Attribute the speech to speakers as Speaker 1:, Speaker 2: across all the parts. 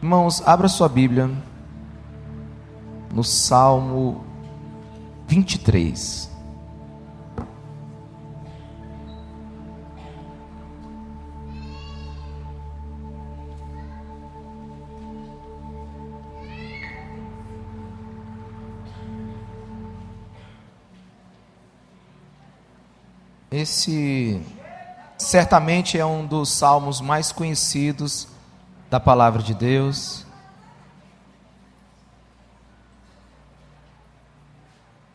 Speaker 1: Irmãos, abra sua Bíblia no Salmo 23. Esse certamente é um dos salmos mais conhecidos da palavra de Deus.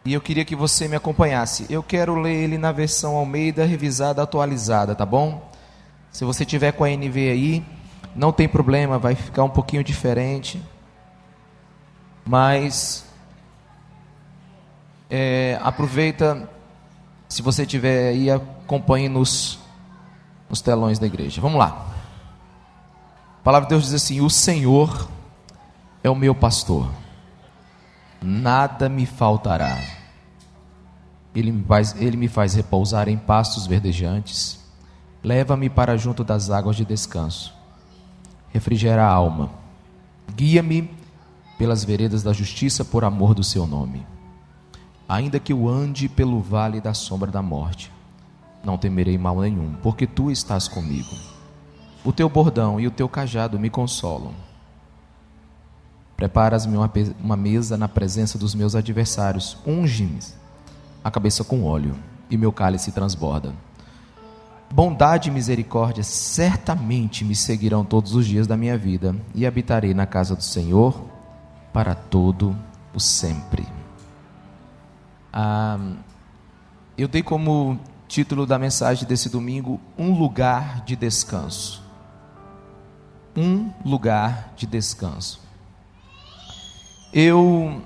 Speaker 1: E eu queria que você me acompanhasse. Eu quero ler ele na versão Almeida, revisada, atualizada, tá bom? Se você tiver com a NV aí, não tem problema, vai ficar um pouquinho diferente. Mas aproveita, se você tiver aí, acompanhe nos telões da igreja. Vamos lá. A palavra de Deus diz assim: o Senhor é o meu pastor, nada me faltará. Ele me faz repousar em pastos verdejantes, leva-me para junto das águas de descanso, refrigera a alma, guia-me pelas veredas da justiça por amor do seu nome. Ainda que eu ande pelo vale da sombra da morte, não temerei mal nenhum, porque tu estás comigo. O teu bordão e o teu cajado me consolam. Preparas-me uma mesa na presença dos meus adversários. Unge-me a cabeça com óleo, e meu cálice transborda. Bondade e misericórdia certamente me seguirão todos os dias da minha vida, e habitarei na casa do Senhor para todo o sempre. Eu dei como título da mensagem desse domingo: um lugar de descanso. Um lugar de descanso. Eu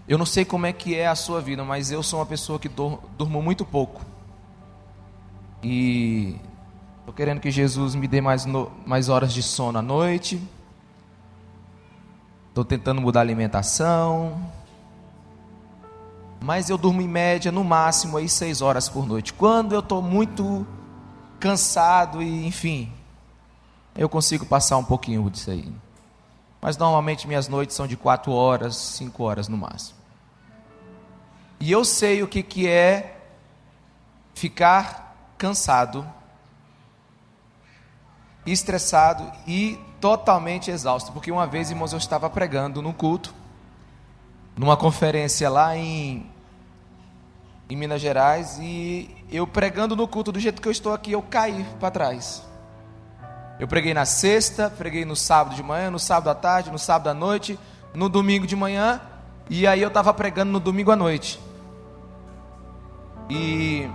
Speaker 1: não sei como é que é a sua vida, mas eu sou uma pessoa que durmo muito pouco. E estou querendo que Jesus me dê mais horas de sono à noite. Estou tentando mudar a alimentação. Mas eu durmo em média, no máximo, aí 6 horas por noite. Quando eu estou muito cansado e, enfim, eu consigo passar um pouquinho disso aí. Mas normalmente minhas noites são de 4 horas, 5 horas no máximo. E eu sei o que é ficar cansado, estressado e totalmente exausto. Porque uma vez, irmãos, eu estava pregando num culto, numa conferência lá em Minas Gerais, e eu pregando no culto do jeito que eu estou aqui, eu caí para trás. Eu preguei na sexta, preguei no sábado de manhã, no sábado à tarde, no sábado à noite, no domingo de manhã, e aí eu estava pregando no domingo à noite. E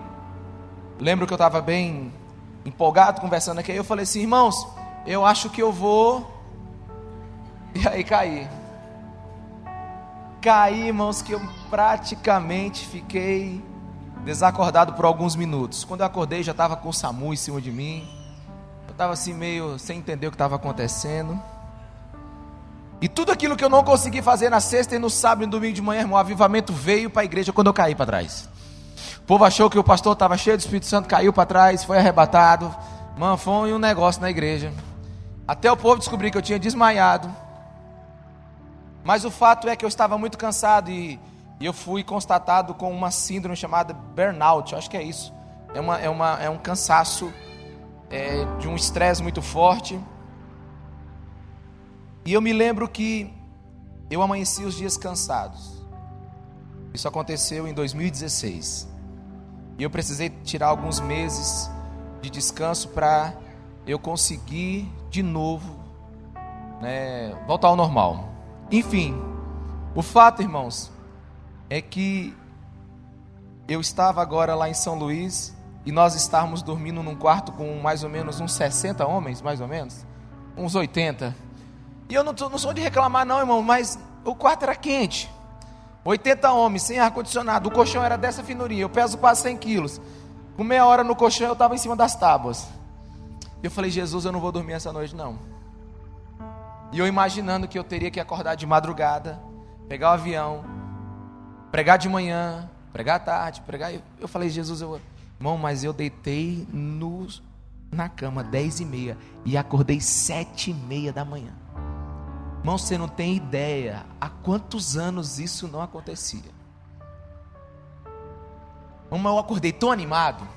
Speaker 1: lembro que eu estava bem empolgado, conversando aqui, aí eu falei assim: irmãos, eu acho que eu vou... E aí caí, irmãos, que eu praticamente fiquei desacordado por alguns minutos. Quando eu acordei, já estava com o SAMU em cima de mim. Eu estava assim meio sem entender o que estava acontecendo. E tudo aquilo que eu não consegui fazer na sexta e no sábado e no domingo de manhã, irmão, o avivamento veio para a igreja quando eu caí para trás. O povo achou que o pastor estava cheio do Espírito Santo, caiu para trás, foi arrebatado. Mano, foi um negócio na igreja. Até o povo descobrir que eu tinha desmaiado. Mas o fato é que eu estava muito cansado e eu fui constatado com uma síndrome chamada burnout. Eu acho que é isso. É um cansaço, de um estresse muito forte. E eu me lembro que eu amanheci os dias cansados. Isso aconteceu em 2016. E eu precisei tirar alguns meses de descanso para eu conseguir de novo, voltar ao normal. Enfim, o fato, irmãos, é que eu estava agora lá em São Luís e nós estávamos dormindo num quarto com mais ou menos uns 60 homens, mais ou menos, uns 80. E eu não sou de reclamar não, irmão, mas o quarto era quente. 80 homens, sem ar-condicionado, o colchão era dessa finurinha, eu peso quase 100 quilos. Com meia hora no colchão eu estava em cima das tábuas. E eu falei: Jesus, eu não vou dormir essa noite não. E eu imaginando que eu teria que acordar de madrugada, pegar o avião, pregar de manhã, pregar à tarde, pregar... Eu falei: Jesus, irmão, mas eu deitei na cama 10h30 e acordei 7h30 da manhã. Irmão, você não tem ideia há quantos anos isso não acontecia. Eu acordei tão animado.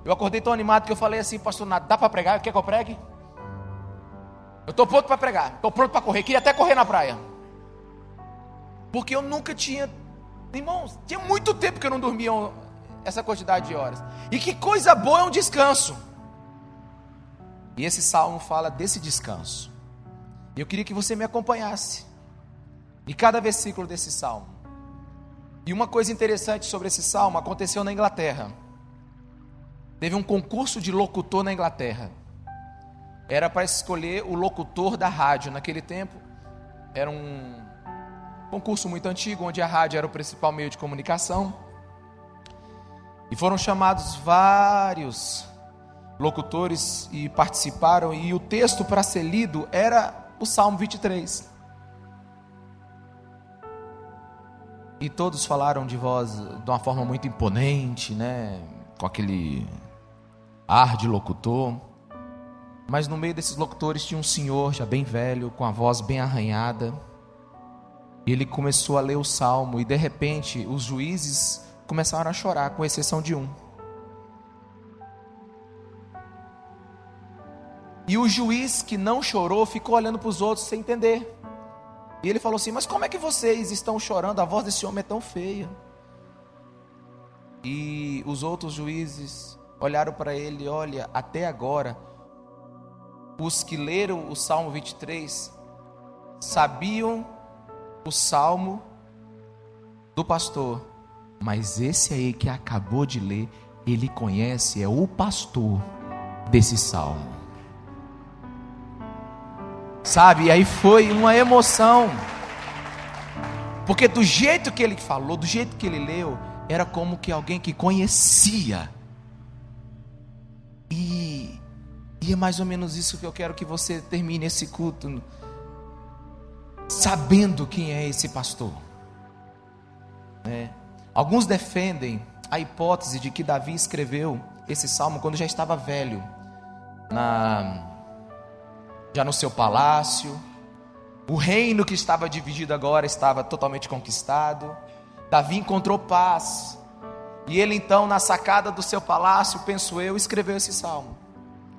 Speaker 1: Eu acordei tão animado que eu falei assim: pastor Nato, dá para pregar? Quer que eu pregue? Eu estou pronto para pregar, estou pronto para correr. Queria até correr na praia, porque eu nunca tinha, irmãos, tinha muito tempo que eu não dormia essa quantidade de horas. E que coisa boa é um descanso. E esse salmo fala desse descanso. E eu queria que você me acompanhasse em cada versículo desse salmo. E uma coisa interessante sobre esse salmo aconteceu na Inglaterra. Teve um concurso de locutor na Inglaterra. Era para escolher o locutor da rádio. Naquele tempo era um concurso muito antigo, onde a rádio era o principal meio de comunicação. E foram chamados vários locutores e participaram. E o texto para ser lido era o Salmo 23. E todos falaram de voz de uma forma muito imponente, né? Com aquele ar de locutor. Mas no meio desses locutores tinha um senhor já bem velho, com a voz bem arranhada. E ele começou a ler o salmo, e de repente os juízes começaram a chorar, com exceção de um. E o juiz que não chorou ficou olhando para os outros sem entender. E ele falou assim: mas como é que vocês estão chorando? A voz desse homem é tão feia. E os outros juízes olharam para ele: olha, até agora os que leram o Salmo 23 sabiam o salmo do pastor, mas esse aí que acabou de ler, ele conhece, é o pastor desse salmo. Sabe, e aí foi uma emoção, porque do jeito que ele falou, do jeito que ele leu, era como que alguém que conhecia. E é mais ou menos isso que eu quero que você termine esse culto, sabendo quem é esse pastor. Alguns defendem a hipótese de que Davi escreveu esse salmo quando já estava velho, já no seu palácio. O reino que estava dividido agora estava totalmente conquistado. Davi encontrou paz, e ele então, na sacada do seu palácio, penso eu, escreveu esse salmo.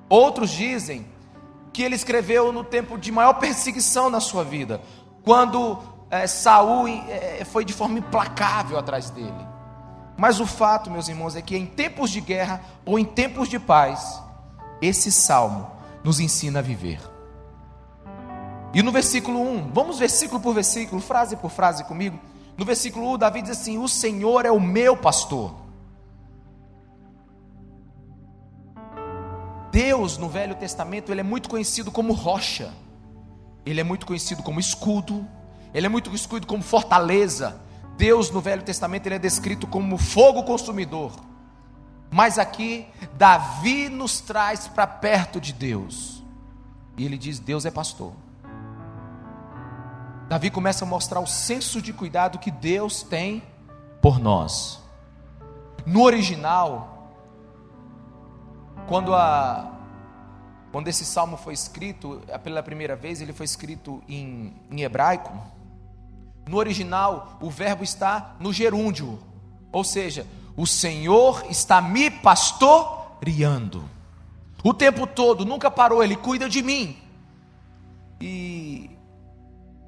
Speaker 1: Outros dizem que ele escreveu no tempo de maior perseguição na sua vida, quando Saul foi de forma implacável atrás dele. Mas o fato, meus irmãos, é que em tempos de guerra ou em tempos de paz, esse salmo nos ensina a viver. E no versículo 1, vamos versículo por versículo, frase por frase comigo. No versículo 1, Davi diz assim: o Senhor é o meu pastor. Deus no Velho Testamento, ele é muito conhecido como rocha, ele é muito conhecido como escudo, ele é muito conhecido como fortaleza. Deus no Velho Testamento, ele é descrito como fogo consumidor. Mas aqui Davi nos traz para perto de Deus, e ele diz: Deus é pastor. Davi começa a mostrar o senso de cuidado que Deus tem por nós. No original, quando esse salmo foi escrito pela primeira vez, ele foi escrito em hebraico. No original, o verbo está no gerúndio, ou seja, o Senhor está me pastoreando o tempo todo, nunca parou, Ele cuida de mim. E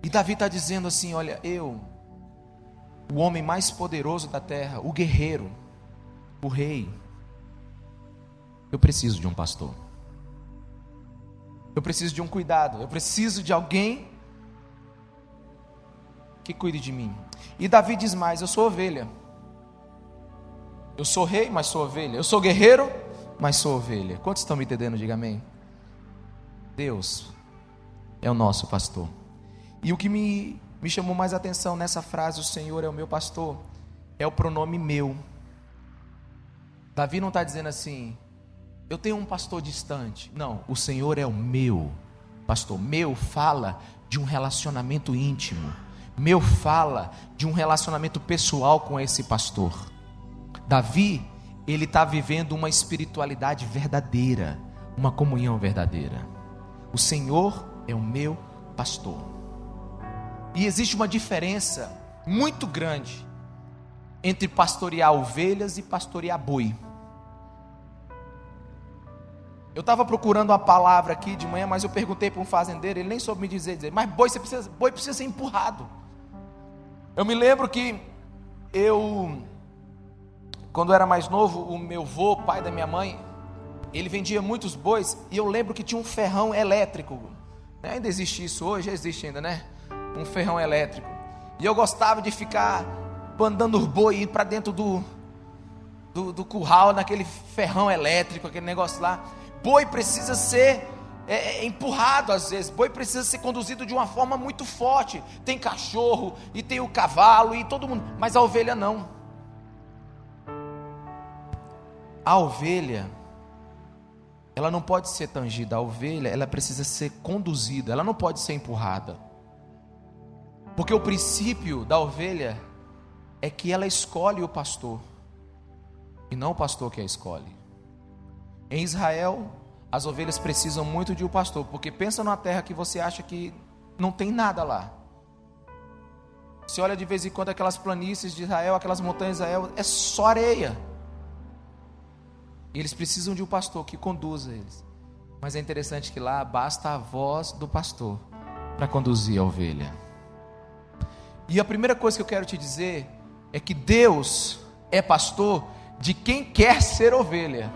Speaker 1: Davi está dizendo assim: olha, eu, o homem mais poderoso da terra, o guerreiro, o rei, eu preciso de um pastor, eu preciso de um cuidado, eu preciso de alguém que cuide de mim. E Davi diz mais: eu sou ovelha, eu sou rei, mas sou ovelha, eu sou guerreiro, mas sou ovelha. Quantos estão me entendendo? Diga amém. Deus é o nosso pastor. E o que me chamou mais atenção nessa frase, o Senhor é o meu pastor, é o pronome meu. Davi não está dizendo assim: eu tenho um pastor distante. Não, o Senhor é o meu pastor. Meu fala de um relacionamento íntimo. Meu fala de um relacionamento pessoal com esse pastor. Davi, ele está vivendo uma espiritualidade verdadeira, uma comunhão verdadeira. O Senhor é o meu pastor. E existe uma diferença muito grande entre pastorear ovelhas e pastorear boi. Eu estava procurando uma palavra aqui de manhã, mas eu perguntei para um fazendeiro, ele nem soube me dizer, mas boi precisa ser empurrado. Eu me lembro que quando eu era mais novo, o meu avô, pai da minha mãe, ele vendia muitos bois, e eu lembro que tinha um ferrão elétrico. Ainda existe isso hoje? Existe ainda, né? Um ferrão elétrico. E eu gostava de ficar andando os boi, ir para dentro do curral, naquele ferrão elétrico, aquele negócio lá. Boi precisa ser empurrado às vezes, boi precisa ser conduzido de uma forma muito forte. Tem cachorro, e tem o cavalo, e todo mundo, mas a ovelha não. A ovelha, ela não pode ser tangida. A ovelha, ela precisa ser conduzida, ela não pode ser empurrada. Porque o princípio da ovelha é que ela escolhe o pastor, e não o pastor que a escolhe. Em Israel, as ovelhas precisam muito de um pastor, porque pensa numa terra que você acha que não tem nada lá. Você olha de vez em quando aquelas planícies de Israel, aquelas montanhas de Israel, é só areia. E eles precisam de um pastor que conduza eles. Mas é interessante que lá basta a voz do pastor para conduzir a ovelha. E a primeira coisa que eu quero te dizer é que Deus é pastor de quem quer ser ovelha.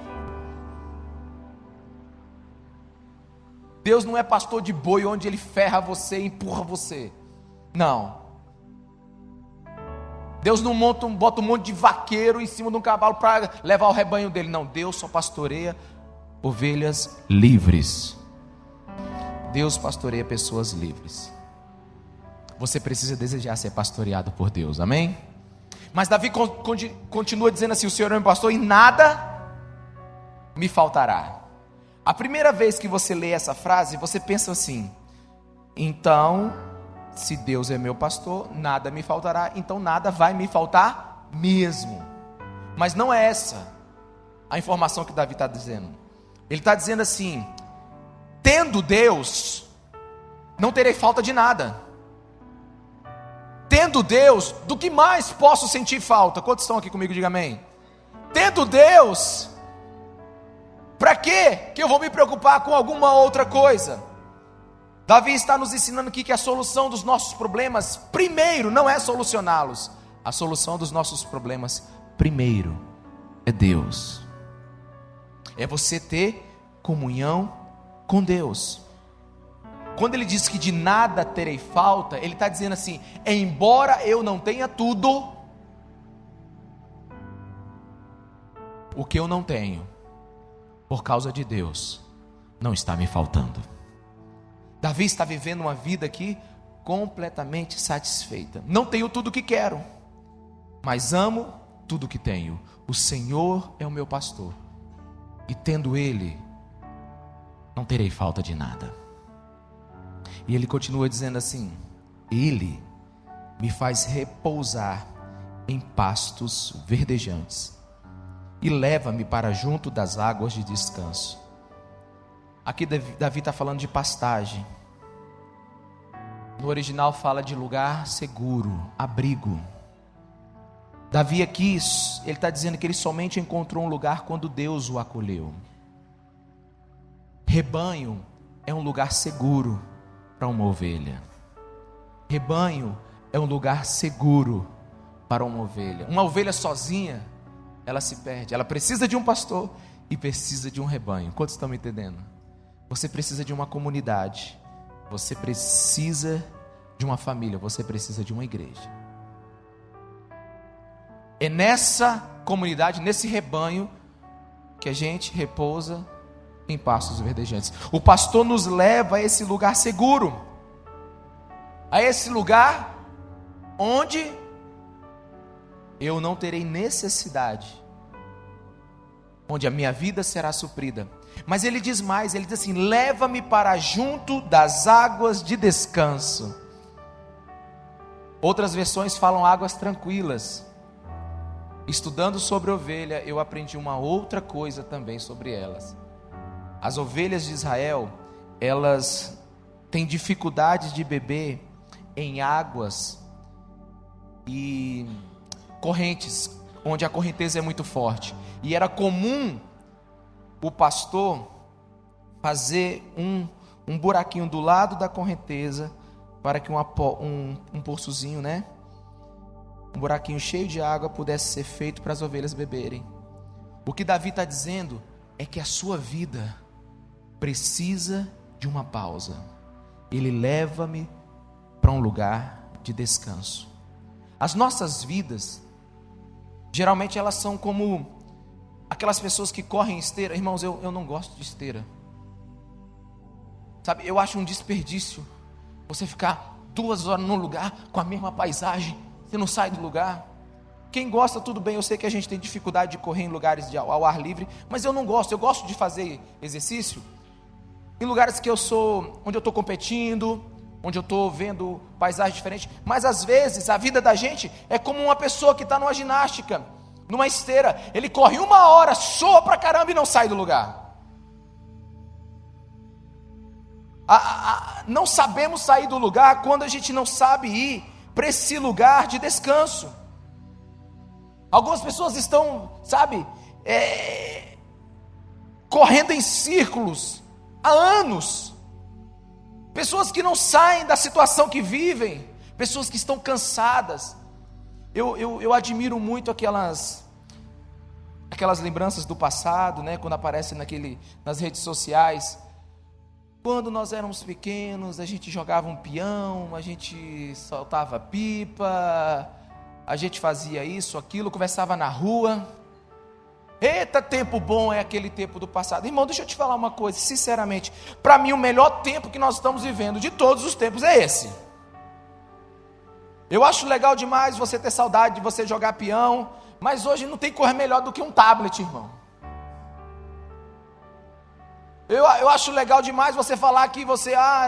Speaker 1: Deus não é pastor de boi onde ele ferra você e empurra você. Não. Deus não bota um monte de vaqueiro em cima de um cavalo para levar o rebanho dele. Não, Deus só pastoreia ovelhas livres. Deus pastoreia pessoas livres. Você precisa desejar ser pastoreado por Deus, amém? Mas Davi continua dizendo assim: o Senhor é meu pastor e nada me faltará. A primeira vez que você lê essa frase, você pensa assim: então, se Deus é meu pastor, nada me faltará, então nada vai me faltar mesmo. Mas não é essa a informação que Davi está dizendo. Ele está dizendo assim: tendo Deus, não terei falta de nada. Tendo Deus, do que mais posso sentir falta? Quantos estão aqui comigo? Diga amém. Tendo Deus, para que eu vou me preocupar com alguma outra coisa? Davi está nos ensinando aqui que a solução dos nossos problemas, primeiro, não é solucioná-los. A solução dos nossos problemas, primeiro, é Deus. É você ter comunhão com Deus. Quando ele diz que de nada terei falta, ele está dizendo assim: embora eu não tenha tudo, o que eu não tenho, por causa de Deus, não está me faltando. Davi está vivendo uma vida aqui completamente satisfeita. Não tenho tudo o que quero, mas amo tudo o que tenho. O Senhor é o meu pastor, e tendo Ele, não terei falta de nada. E ele continua dizendo assim: Ele me faz repousar em pastos verdejantes e leva-me para junto das águas de descanso. Aqui Davi está falando de pastagem. No original fala de lugar seguro, abrigo. Davi aqui, ele está dizendo que ele somente encontrou um lugar quando Deus o acolheu. Rebanho é um lugar seguro para uma ovelha. Rebanho é um lugar seguro para uma ovelha. Uma ovelha sozinha, ela se perde. Ela precisa de um pastor e precisa de um rebanho. Quantos estão me entendendo? Você precisa de uma comunidade. Você precisa de uma família. Você precisa de uma igreja. É nessa comunidade, nesse rebanho, que a gente repousa em pastos verdejantes. O pastor nos leva a esse lugar seguro, a esse lugar onde eu não terei necessidade, onde a minha vida será suprida. Mas ele diz mais, ele diz assim: leva-me para junto das águas de descanso. Outras versões falam águas tranquilas. estudando sobre ovelha, eu aprendi uma outra coisa também sobre elas. As ovelhas de Israel, elas têm dificuldade de beber em águas e correntes, onde a correnteza é muito forte. E era comum o pastor fazer um buraquinho do lado da correnteza, para que um poçozinho, né? Um buraquinho cheio de água pudesse ser feito para as ovelhas beberem. O que Davi está dizendo é que a sua vida precisa de uma pausa. Ele leva-me para um lugar de descanso. As nossas vidas, geralmente elas são como aquelas pessoas que correm esteira. Irmãos, eu não gosto de esteira. Sabe, eu acho um desperdício você ficar 2 horas num lugar com a mesma paisagem, você não sai do lugar. Quem gosta, tudo bem, eu sei que a gente tem dificuldade de correr em lugares ao ar livre, mas eu não gosto, eu gosto de fazer exercício em lugares que onde eu estou competindo, onde eu estou vendo paisagens diferentes. Mas às vezes a vida da gente é como uma pessoa que está numa ginástica, numa esteira, ele corre 1 hora, soa pra caramba e não sai do lugar. Não sabemos sair do lugar quando a gente não sabe ir para esse lugar de descanso. Algumas pessoas estão, sabe, correndo em círculos há anos. Pessoas que não saem da situação que vivem, pessoas que estão cansadas. Eu admiro muito aquelas lembranças do passado, né, quando aparecem nas redes sociais. Quando nós éramos pequenos, a gente jogava um peão, a gente soltava pipa, a gente fazia isso, aquilo, conversava na rua. Eita, tempo bom é aquele tempo do passado. Irmão, deixa eu te falar uma coisa, sinceramente, para mim o melhor tempo que nós estamos vivendo de todos os tempos é esse. Eu acho legal demais você ter saudade de você jogar peão, mas hoje não tem coisa melhor do que um tablet, irmão. Eu acho legal demais você falar que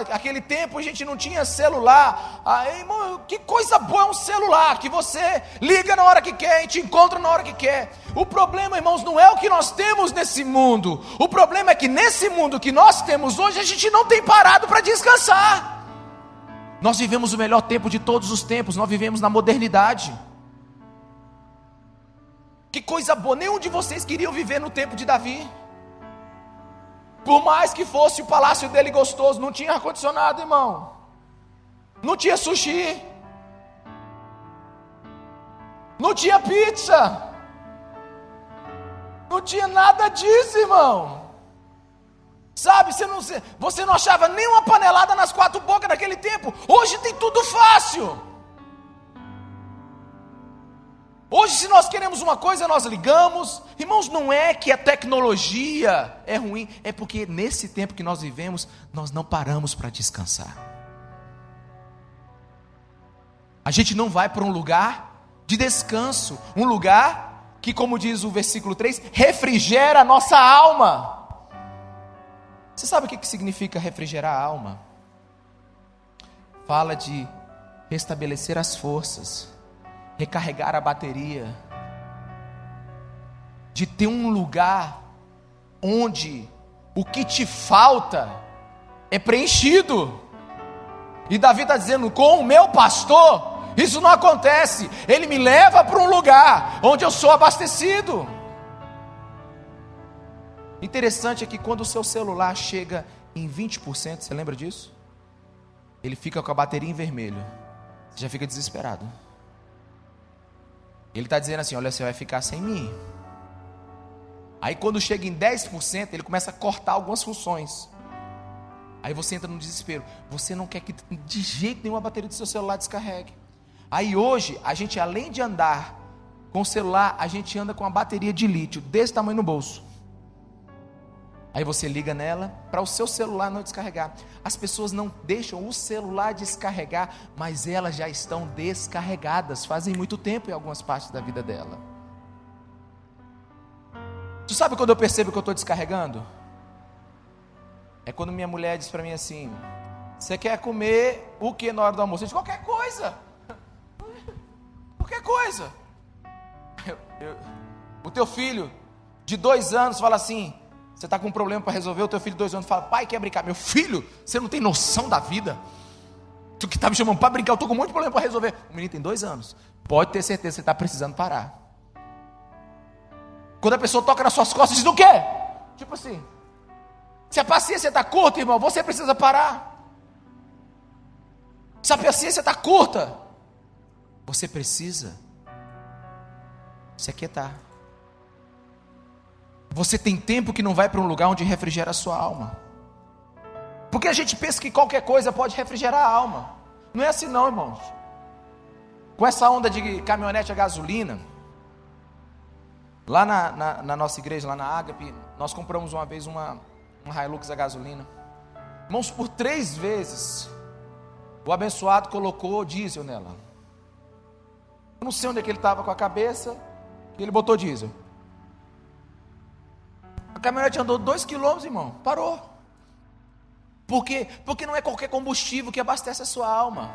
Speaker 1: aquele tempo a gente não tinha celular. Irmão, que coisa boa é um celular, que você liga na hora que quer e te encontra na hora que quer. O problema, irmãos, não é o que nós temos nesse mundo. O problema é que nesse mundo que nós temos hoje, a gente não tem parado para descansar. Nós vivemos o melhor tempo de todos os tempos, nós vivemos na modernidade. Que coisa boa, nenhum de vocês queriam viver no tempo de Davi. Por mais que fosse o palácio dele gostoso, não tinha ar-condicionado, irmão. Não tinha sushi. Não tinha pizza. Não tinha nada disso, irmão. Sabe, você não achava nem uma panelada nas 4 bocas naquele tempo. Hoje tem tudo fácil. Hoje, se nós queremos uma coisa, nós ligamos. Irmãos, não é que a tecnologia é ruim, é porque nesse tempo que nós vivemos, nós não paramos para descansar. A gente não vai para um lugar de descanso, um lugar que, como diz o versículo 3, refrigera a nossa alma. Você sabe o que significa refrigerar a alma? Fala de restabelecer as forças, recarregar a bateria, de ter um lugar onde o que te falta é preenchido. E Davi está dizendo: com o meu pastor isso não acontece, ele me leva para um lugar onde eu sou abastecido. Interessante é que quando o seu celular chega em 20%, você lembra disso? Ele fica com a bateria em vermelho, você já fica desesperado. Ele está dizendo assim: olha, você vai ficar sem mim. Aí quando chega em 10%, ele começa a cortar algumas funções. Aí você entra no desespero. Você não quer que de jeito nenhum a bateria do seu celular descarregue. Aí hoje, a gente, além de andar com o celular, a gente anda com a bateria de lítio, desse tamanho no bolso. Aí você liga nela para o seu celular não descarregar. As pessoas não deixam o celular descarregar, mas elas já estão descarregadas, fazem muito tempo em algumas partes da vida dela. Tu sabe quando eu percebo que eu estou descarregando? É quando minha mulher diz para mim assim: você quer comer o que na hora do almoço? Eu digo: qualquer coisa. Qualquer coisa. O teu filho de 2 anos fala assim, você está com um problema para resolver, o teu filho de 2 anos fala, pai, quer brincar? Meu filho, você não tem noção da vida. Tu que está me chamando para brincar, eu estou com um monte de problema para resolver. O menino tem 2 anos. Pode ter certeza que você está precisando parar. Quando a pessoa toca nas suas costas, diz o quê? Tipo assim, se a paciência está curta, irmão, você precisa parar. Se a paciência está curta, você precisa se aquietar. Você tem tempo que não vai para um lugar onde refrigera a sua alma. Porque a gente pensa que qualquer coisa pode refrigerar a alma. Não é assim não, irmãos. Com essa onda de caminhonete a gasolina, lá na nossa igreja, lá na Ágape, nós compramos uma vez uma Hilux a gasolina. Irmãos, por 3 vezes, o abençoado colocou diesel nela. Eu não sei onde é que ele estava com a cabeça, e ele botou diesel. A caminhonete andou 2 quilômetros, irmão, parou. Por quê? Porque não é qualquer combustível que abastece a sua alma.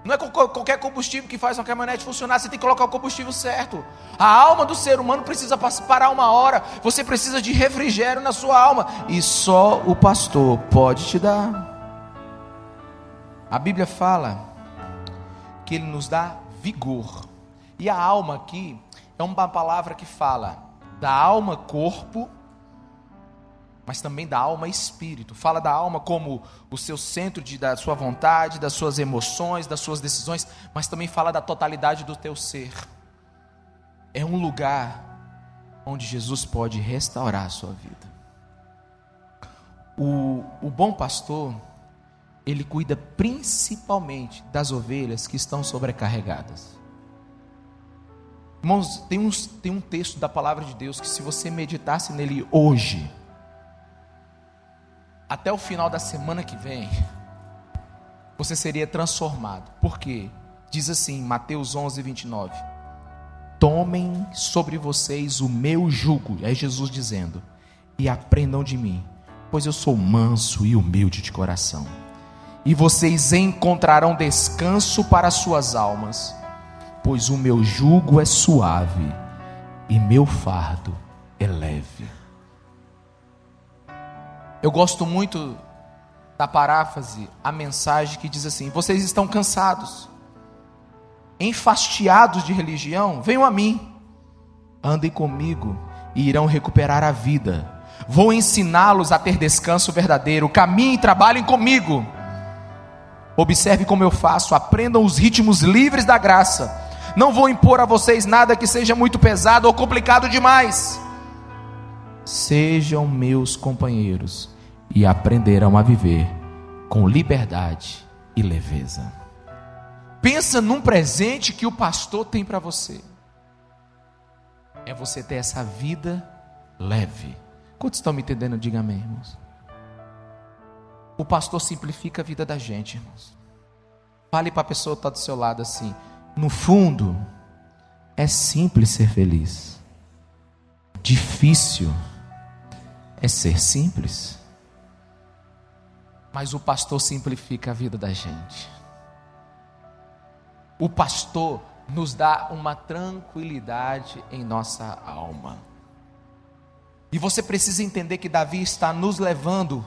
Speaker 1: Não é qualquer combustível que faz uma caminhonete funcionar. Você tem que colocar o combustível certo. A alma do ser humano precisa parar uma hora. Você precisa de refrigério na sua alma. E só o pastor pode te dar. A Bíblia fala que ele nos dá vigor. E a alma aqui é uma palavra que fala da alma corpo, mas também da alma espírito. Fala da alma como o seu centro da sua vontade, das suas emoções, das suas decisões, mas também fala da totalidade do teu ser. É um lugar onde Jesus pode restaurar a sua vida. O bom pastor, ele cuida principalmente das ovelhas que estão sobrecarregadas. Irmãos, tem um texto da palavra de Deus que, se você meditasse nele hoje, até o final da semana que vem, você seria transformado. Por quê? Diz assim, Mateus 11, 29. Tomem sobre vocês o meu jugo. É Jesus dizendo, e aprendam de mim, pois eu sou manso e humilde de coração. E vocês encontrarão descanso para as suas almas, pois o meu jugo é suave e meu fardo é leve. Eu gosto muito da paráfrase, a mensagem que diz assim: vocês estão cansados, enfastiados de religião? Venham a mim, andem comigo e irão recuperar a vida. Vou ensiná-los a ter descanso verdadeiro. Caminhem e trabalhem comigo. Observe como eu faço, aprendam os ritmos livres da graça. Não vou impor a vocês nada que seja muito pesado ou complicado demais. Sejam meus companheiros e aprenderão a viver com liberdade e leveza. Pensa num presente que o pastor tem para você. É você ter essa vida leve. Quantos estão me entendendo? Diga amém, irmãos. O pastor simplifica a vida da gente, irmãos. Fale para a pessoa que está do seu lado assim: no fundo, é simples ser feliz. Difícil é ser simples. Mas o pastor simplifica a vida da gente. O pastor nos dá uma tranquilidade em nossa alma. E você precisa entender que Davi está nos levando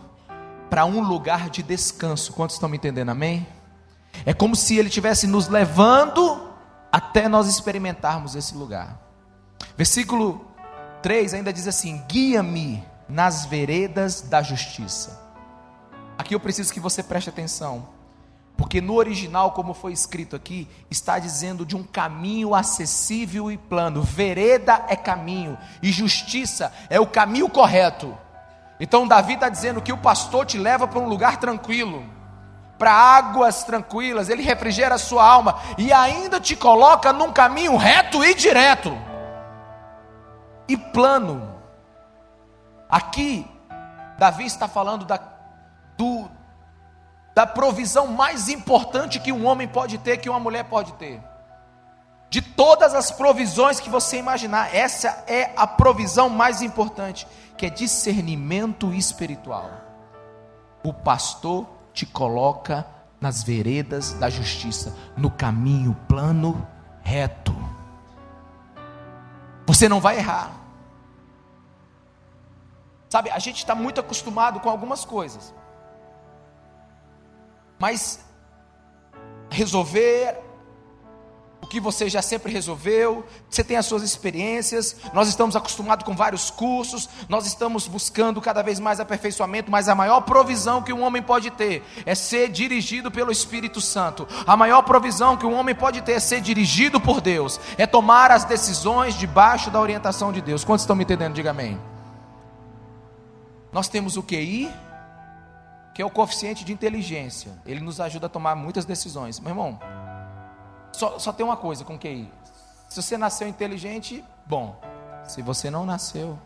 Speaker 1: para um lugar de descanso. Quantos estão me entendendo? Amém? É como se ele estivesse nos levando até nós experimentarmos esse lugar. Versículo 3 ainda diz assim: guia-me nas veredas da justiça. Aqui eu preciso que você preste atenção, porque no original, como foi escrito aqui, está dizendo de um caminho acessível e plano. Vereda é caminho, e justiça é o caminho correto. Então Davi está dizendo que o pastor te leva para um lugar tranquilo, para águas tranquilas. Ele refrigera a sua alma e ainda te coloca num caminho reto e direto e plano. Aqui Davi está falando da provisão mais importante que um homem pode ter, que uma mulher pode ter. De todas as provisões que você imaginar, essa é a provisão mais importante, que é discernimento espiritual. O pastor te coloca nas veredas da justiça, no caminho plano, reto. você não vai errar. Sabe, a gente está muito acostumado com algumas coisas, mas resolver o que você já sempre resolveu, você tem as suas experiências, nós estamos acostumados com vários cursos, nós estamos buscando cada vez mais aperfeiçoamento, mas a maior provisão que um homem pode ter é ser dirigido pelo Espírito Santo. A maior provisão que um homem pode ter é ser dirigido por Deus, é tomar as decisões debaixo da orientação de Deus. Quantos estão me entendendo? Diga amém. Nós temos o QI, que é o coeficiente de inteligência, ele nos ajuda a tomar muitas decisões. Meu irmão, só tem uma coisa com QI: se você nasceu inteligente, bom. Se você não nasceu,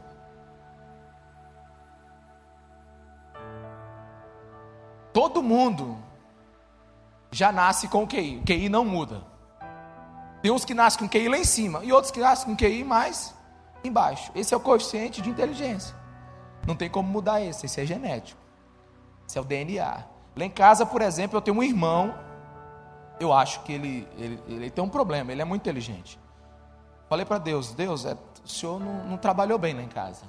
Speaker 1: todo mundo já nasce com QI. O QI não muda. Tem uns que nascem com QI lá em cima e outros que nascem com QI mais embaixo. Esse é o coeficiente de inteligência. Não tem como mudar esse é genético. Esse é o DNA. Lá em casa, por exemplo, eu tenho um irmão. Eu acho que ele tem um problema, ele é muito inteligente. Falei para Deus, o senhor não trabalhou bem lá em casa.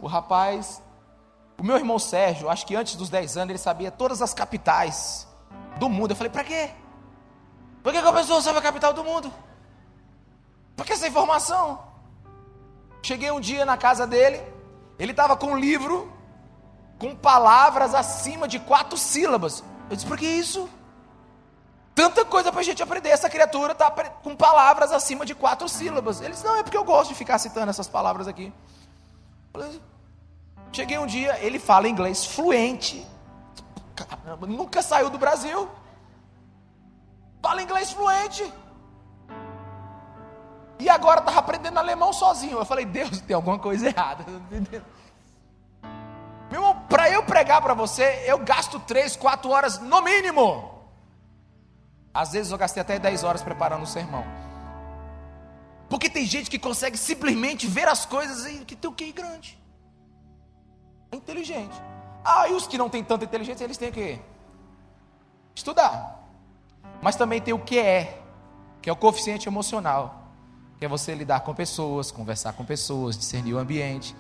Speaker 1: O rapaz, o meu irmão Sérgio, acho que antes dos 10 anos, ele sabia todas as capitais do mundo. Eu falei, para quê? Por que a pessoa sabe a capital do mundo? Por que essa informação? Cheguei um dia na casa dele, ele estava com um livro com palavras acima de 4 sílabas. Eu disse, por que isso? Tanta coisa para a gente aprender. Essa criatura está com palavras acima de 4 sílabas. Ele disse, não, é porque eu gosto de ficar citando essas palavras aqui. Cheguei um dia, ele fala inglês fluente. Caramba, nunca saiu do Brasil. Fala inglês fluente. E agora estava aprendendo alemão sozinho. Eu falei, Deus, tem alguma coisa errada. Meu irmão, para eu pregar para você, eu gasto 3, 4 horas no mínimo. Às vezes eu gastei até 10 horas preparando o sermão. Porque tem gente que consegue simplesmente ver as coisas e que tem o QI grande. É inteligente. E os que não têm tanta inteligência, eles têm que estudar. Mas também tem o QE, que é o coeficiente emocional. Que é você lidar com pessoas, conversar com pessoas, discernir o ambiente.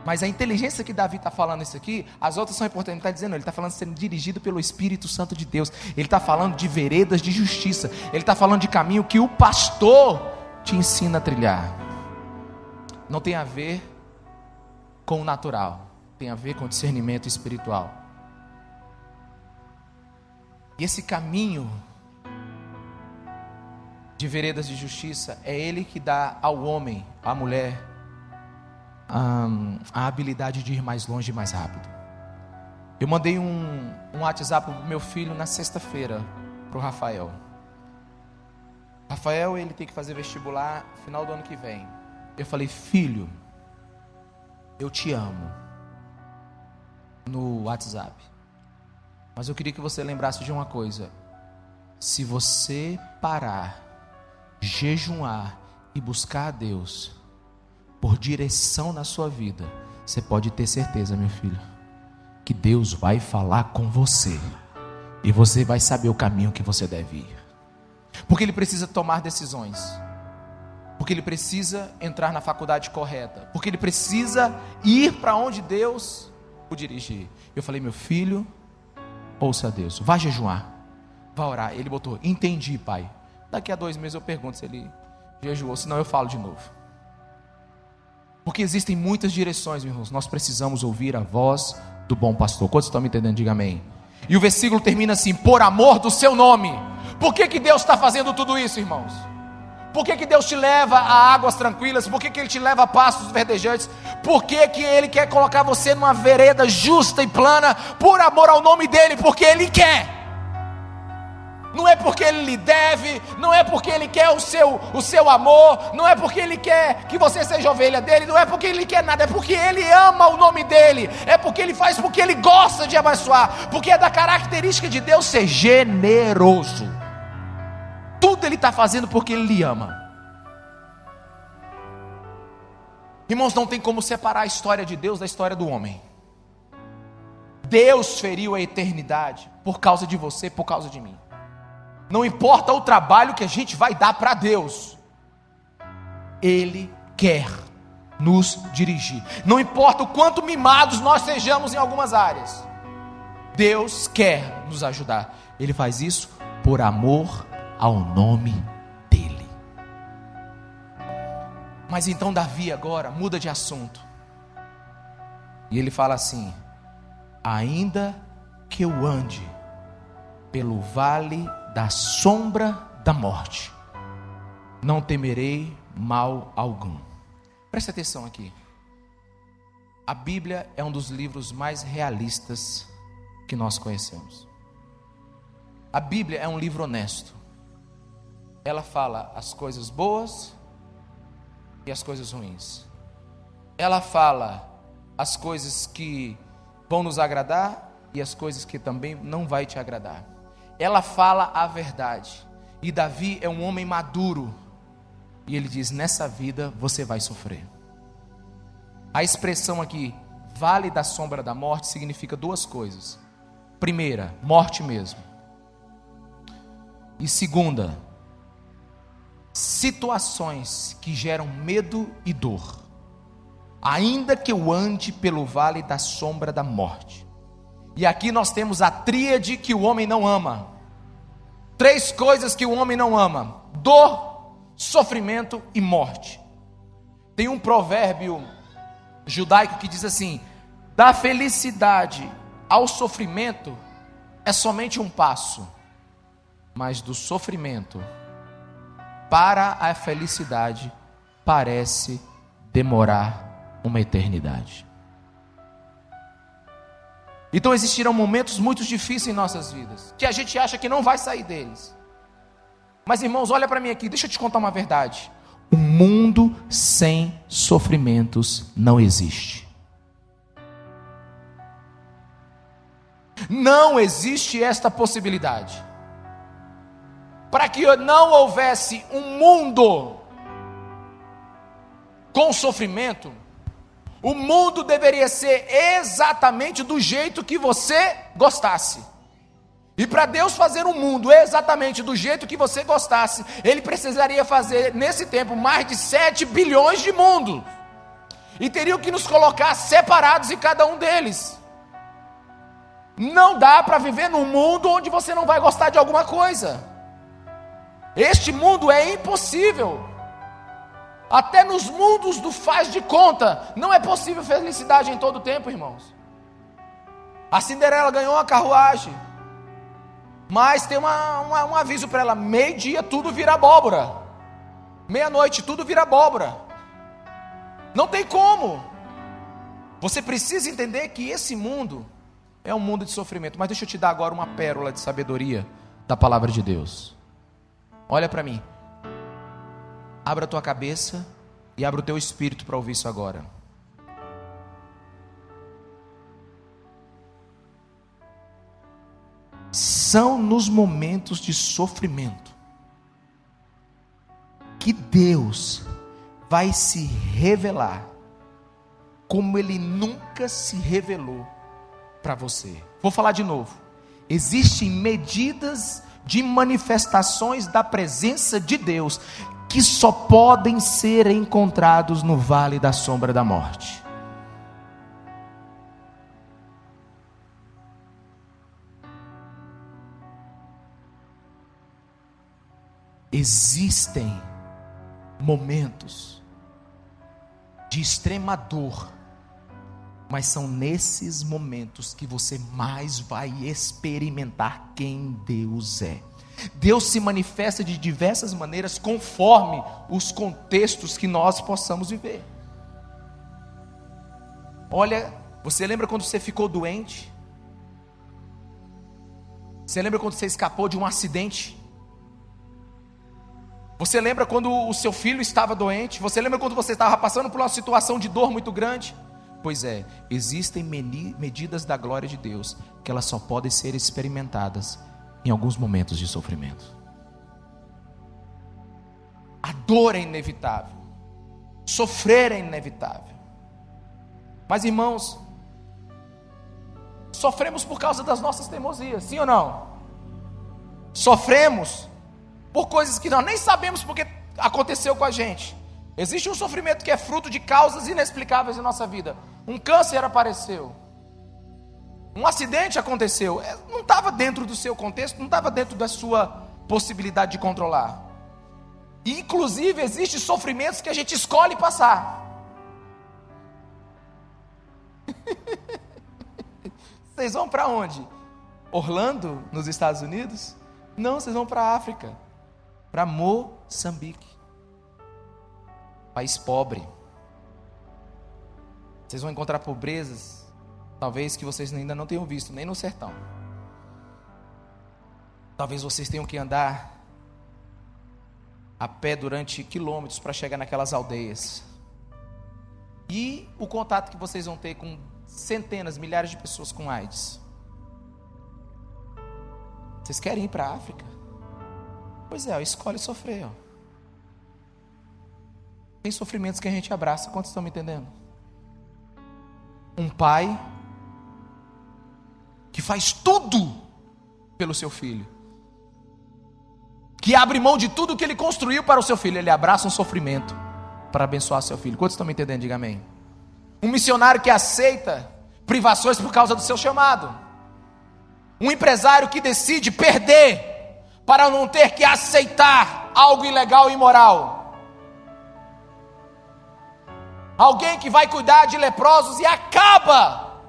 Speaker 1: Mas a inteligência que Davi está falando isso aqui, as outras são importantes. Ele está dizendo, ele está falando de sendo dirigido pelo Espírito Santo de Deus. Ele está falando de veredas de justiça. Ele está falando de caminho que o pastor te ensina a trilhar. Não tem a ver com o natural, tem a ver com o discernimento espiritual. E esse caminho de veredas de justiça é ele que dá ao homem, à mulher, a habilidade de ir mais longe e mais rápido. Eu mandei um WhatsApp para o meu filho na sexta-feira, para o Rafael. Rafael, ele tem que fazer vestibular no final do ano que vem. Eu falei, filho, eu te amo, no WhatsApp. Mas eu queria que você lembrasse de uma coisa: se você parar, jejuar e buscar a Deus por direção na sua vida, você pode ter certeza, meu filho, que Deus vai falar com você e você vai saber o caminho que você deve ir. Porque ele precisa tomar decisões, porque ele precisa entrar na faculdade correta, porque ele precisa ir para onde Deus o dirigir. Eu falei, meu filho, ouça a Deus, vá jejuar, vá orar. Ele botou, entendi, pai. Daqui a 2 meses eu pergunto se ele jejuou, senão eu falo de novo. Porque existem muitas direções, meus irmãos. Nós precisamos ouvir a voz do bom pastor. Quantos estão me entendendo? Diga amém. E o versículo termina assim: por amor do seu nome. Por que Deus está fazendo tudo isso, irmãos? Por que Deus te leva a águas tranquilas? Por que Ele te leva a pastos verdejantes? Por que Ele quer colocar você numa vereda justa e plana? Por amor ao nome dEle, porque Ele quer. Não é porque Ele lhe deve, não é porque Ele quer o seu amor, não é porque Ele quer que você seja ovelha dEle, não é porque Ele quer nada, é porque Ele ama o nome dEle, é porque Ele faz, porque Ele gosta de abençoar, porque é da característica de Deus ser generoso. Tudo Ele está fazendo porque Ele lhe ama. Irmãos, não tem como separar a história de Deus da história do homem. Deus feriu a eternidade por causa de você, por causa de mim. Não importa o trabalho que a gente vai dar para Deus, Ele quer nos dirigir. Não importa o quanto mimados nós sejamos em algumas áreas, Deus quer nos ajudar. Ele faz isso por amor ao nome dele. Mas então Davi agora muda de assunto. E ele fala assim: ainda que eu ande pelo vale da sombra da morte, não temerei mal algum. Presta atenção aqui. A Bíblia é um dos livros mais realistas que nós conhecemos. A Bíblia é um livro honesto. Ela fala as coisas boas e as coisas ruins. Ela fala as coisas que vão nos agradar e as coisas que também não vai te agradar. Ela fala a verdade. E Davi é um homem maduro. E ele diz: nessa vida você vai sofrer. A expressão aqui, vale da sombra da morte, significa duas coisas. Primeira, morte mesmo. E segunda, situações que geram medo e dor. Ainda que eu ande pelo vale da sombra da morte. E aqui nós temos a tríade que o homem não ama. 3 coisas que o homem não ama: dor, sofrimento e morte. Tem um provérbio judaico que diz assim: da felicidade ao sofrimento é somente um passo, mas do sofrimento para a felicidade parece demorar uma eternidade. Então existirão momentos muito difíceis em nossas vidas, que a gente acha que não vai sair deles. Mas irmãos, olha para mim aqui, deixa eu te contar uma verdade. Um mundo sem sofrimentos não existe. Não existe esta possibilidade. Para que não houvesse um mundo com sofrimento, o mundo deveria ser exatamente do jeito que você gostasse. E para Deus fazer um mundo exatamente do jeito que você gostasse, Ele precisaria fazer nesse tempo mais de 7 bilhões de mundos. E teriam que nos colocar separados em cada um deles. Não dá para viver num mundo onde você não vai gostar de alguma coisa. Este mundo é impossível. Até nos mundos do faz de conta, não é possível felicidade em todo tempo, irmãos. A Cinderela ganhou uma carruagem, mas tem um aviso para ela: meio-dia tudo vira abóbora, meia-noite tudo vira abóbora. Não tem como. Você precisa entender que esse mundo é um mundo de sofrimento. Mas deixa eu te dar agora uma pérola de sabedoria da palavra de Deus. Olha para mim. Abra a tua cabeça e abra o teu espírito para ouvir isso agora. São nos momentos de sofrimento que Deus vai se revelar como Ele nunca se revelou para você. Vou falar de novo. Existem medidas de manifestações da presença de Deus que só podem ser encontrados no vale da sombra da morte. Existem momentos de extrema dor, mas são nesses momentos que você mais vai experimentar quem Deus é. Deus se manifesta de diversas maneiras conforme os contextos que nós possamos viver. Olha, você lembra quando você ficou doente? Você lembra quando você escapou de um acidente? Você lembra quando o seu filho estava doente? Você lembra quando você estava passando por uma situação de dor muito grande? Pois é, existem medidas da glória de Deus que elas só podem ser experimentadas em alguns momentos de sofrimento. A dor é inevitável, sofrer é inevitável. Mas irmãos, sofremos por causa das nossas teimosias, sim ou não? Sofremos por coisas que nós nem sabemos porque aconteceu com a gente. Existe um sofrimento que é fruto de causas inexplicáveis em nossa vida. Um câncer apareceu, um acidente aconteceu, não estava dentro do seu contexto, não estava dentro da sua possibilidade de controlar. E, inclusive, existem sofrimentos que a gente escolhe passar. Vocês vão para onde? Orlando, nos Estados Unidos? Não, vocês vão para a África, para Moçambique, país pobre. Vocês vão encontrar pobrezas, talvez que vocês ainda não tenham visto, nem no sertão. Talvez vocês tenham que andar a pé durante quilômetros para chegar naquelas aldeias. E o contato que vocês vão ter com centenas, milhares de pessoas com AIDS. Vocês querem ir para a África? Pois é, escolhe sofrer. Tem sofrimentos que a gente abraça. Quantos estão me entendendo? Um pai que faz tudo pelo seu filho, que abre mão de tudo que ele construiu para o seu filho. Ele abraça um sofrimento para abençoar seu filho. Quantos estão me entendendo? Diga amém. Um missionário que aceita privações por causa do seu chamado. Um empresário que decide perder para não ter que aceitar algo ilegal e imoral. Alguém que vai cuidar de leprosos e acaba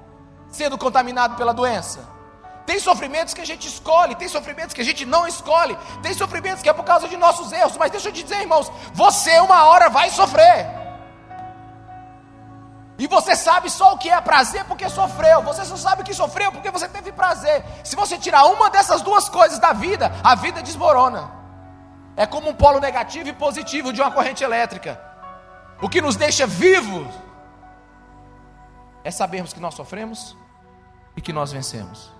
Speaker 1: sendo contaminado pela doença. Tem sofrimentos que a gente escolhe, tem sofrimentos que a gente não escolhe, tem sofrimentos que é por causa de nossos erros. Mas deixa eu te dizer, irmãos, você uma hora vai sofrer. E você sabe só o que é prazer porque sofreu. Você só sabe o que sofreu porque você teve prazer. Se você tirar uma dessas duas coisas da vida, a vida desmorona. É como um polo negativo e positivo de uma corrente elétrica. O que nos deixa vivos é sabermos que nós sofremos e que nós vencemos.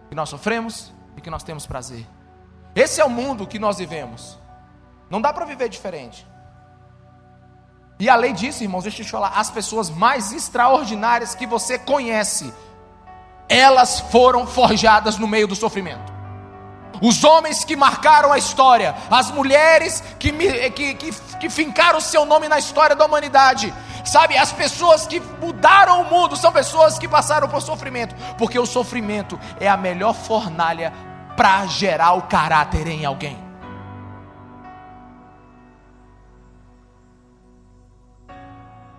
Speaker 1: Que nós sofremos e que nós temos prazer. Esse é o mundo que nós vivemos. Não dá para viver diferente. E além disso, irmãos, deixa eu te falar, as pessoas mais extraordinárias que você conhece, elas foram forjadas no meio do sofrimento. Os homens que marcaram a história, as mulheres que fincaram o seu nome na história da humanidade, sabe, as pessoas que mudaram o mundo, são pessoas que passaram por sofrimento, porque o sofrimento é a melhor fornalha para gerar o caráter em alguém.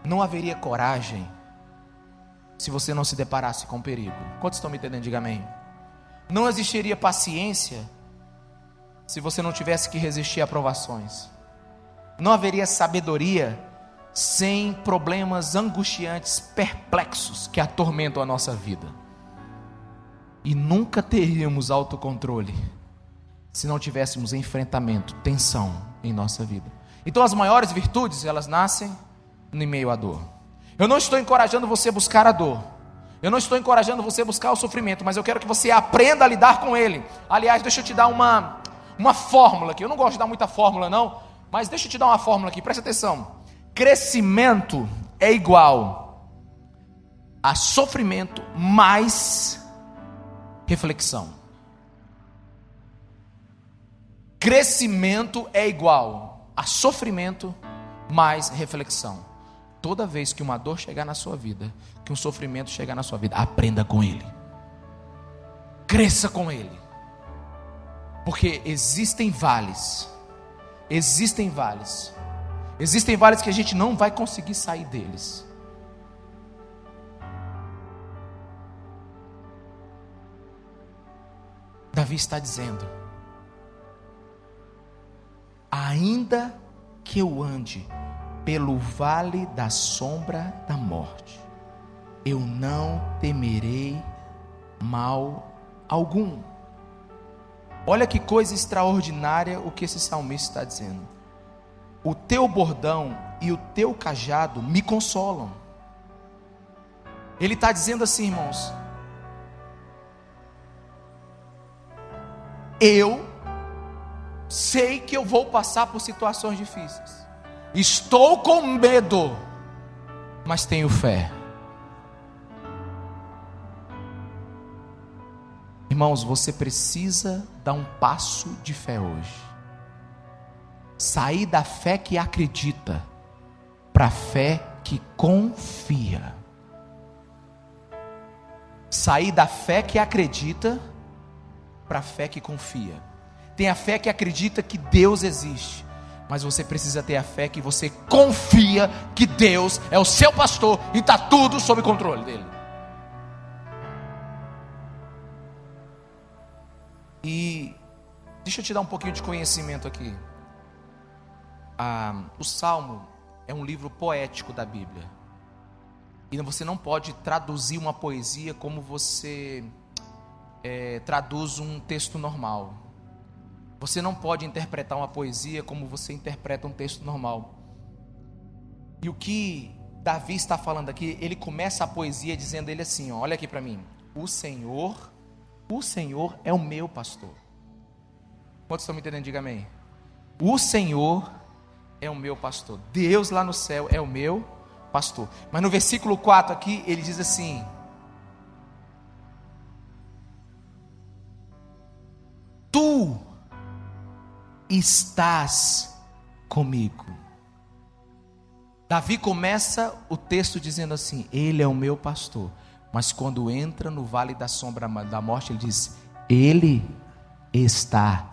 Speaker 1: Não haveria coragem se você não se deparasse com perigo. Quantos estão me entendendo? Diga amém. Não existiria paciência se você não tivesse que resistir a provações. Não haveria sabedoria sem problemas angustiantes, perplexos, que atormentam a nossa vida. E nunca teríamos autocontrole se não tivéssemos enfrentamento, tensão em nossa vida. Então as maiores virtudes, elas nascem no meio à dor. Eu não estou encorajando você a buscar a dor. Eu não estou encorajando você a buscar o sofrimento, mas eu quero que você aprenda a lidar com ele. Aliás, deixa eu te dar uma fórmula aqui. Eu não gosto de dar muita fórmula não, mas deixa eu te dar uma fórmula aqui, presta atenção. Crescimento é igual a sofrimento mais reflexão. Crescimento é igual a sofrimento mais reflexão. Toda vez que uma dor chegar na sua vida, que um sofrimento chegar na sua vida, aprenda com ele. Cresça com ele. Porque existem vales. Existem vales que a gente não vai conseguir sair deles. Davi está dizendo: ainda que eu ande pelo vale da sombra da morte, eu não temerei mal algum. Olha que coisa extraordinária o que esse salmista está dizendo. O teu bordão e o teu cajado me consolam. Ele está dizendo assim, irmãos, eu sei que eu vou passar por situações difíceis. Estou com medo, mas tenho fé. Irmãos, você precisa dar um passo de fé hoje. Sair da fé que acredita para a fé que confia. Sair da fé que acredita para a fé que confia. Tem a fé que acredita que Deus existe, mas você precisa ter a fé que você confia que Deus é o seu pastor e está tudo sob controle dele. E deixa eu te dar um pouquinho de conhecimento aqui. O Salmo é um livro poético da Bíblia. E você não pode traduzir uma poesia como você traduz um texto normal. Você não pode interpretar uma poesia como você interpreta um texto normal. E o que Davi está falando aqui, ele começa a poesia dizendo ele assim, ó, olha aqui para mim. O Senhor é o meu pastor. Quantos estão me entendendo? Diga amém. O Senhor é o meu pastor. Deus lá no céu é o meu pastor. Mas no versículo 4 aqui, ele diz assim: Tu estás comigo. Davi começa o texto dizendo assim: Ele é o meu pastor. Mas quando entra no vale da sombra da morte, ele diz: Ele está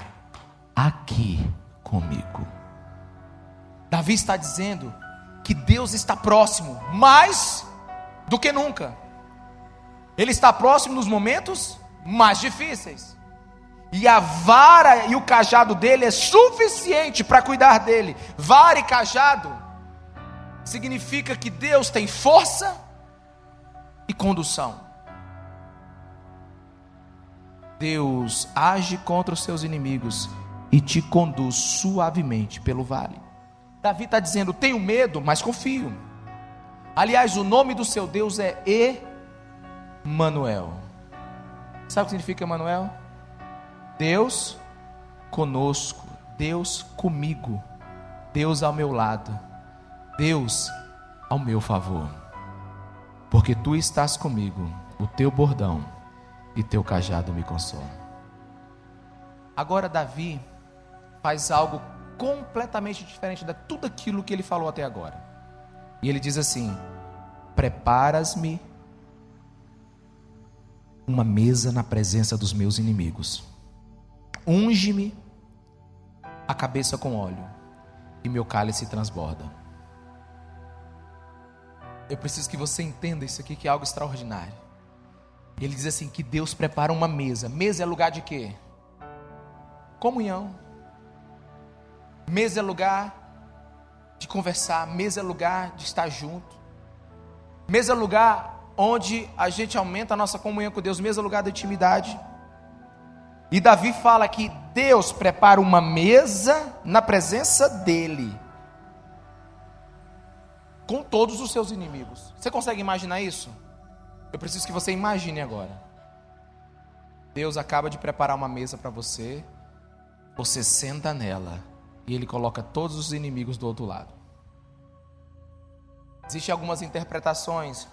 Speaker 1: aqui comigo. Davi está dizendo que Deus está próximo, mais do que nunca. Ele está próximo nos momentos mais difíceis. E a vara e o cajado dele é suficiente para cuidar dele. Vara e cajado significa que Deus tem força e condução. Deus age contra os seus inimigos e te conduz suavemente pelo vale. Davi está dizendo: tenho medo, mas confio. Aliás, o nome do seu Deus é Emanuel. Sabe o que significa Emanuel? Deus conosco, Deus comigo, Deus ao meu lado, Deus ao meu favor. Porque tu estás comigo, o teu bordão e teu cajado me consolam. Agora Davi faz algo completamente diferente de tudo aquilo que ele falou até agora. E ele diz assim: preparas-me uma mesa na presença dos meus inimigos. Unge-me a cabeça com óleo e meu cálice transborda. Eu preciso que você entenda isso aqui, que é algo extraordinário. Ele diz assim, que Deus prepara uma mesa. Mesa é lugar de quê? Comunhão. Mesa é lugar de conversar. Mesa é lugar de estar junto. Mesa é lugar onde a gente aumenta a nossa comunhão com Deus. Mesa é lugar da intimidade. E Davi fala que Deus prepara uma mesa na presença dele, com todos os seus inimigos. Você consegue imaginar isso? Eu preciso que você imagine agora. Deus acaba de preparar uma mesa para você. Você senta nela e Ele coloca todos os inimigos do outro lado. Existem algumas interpretações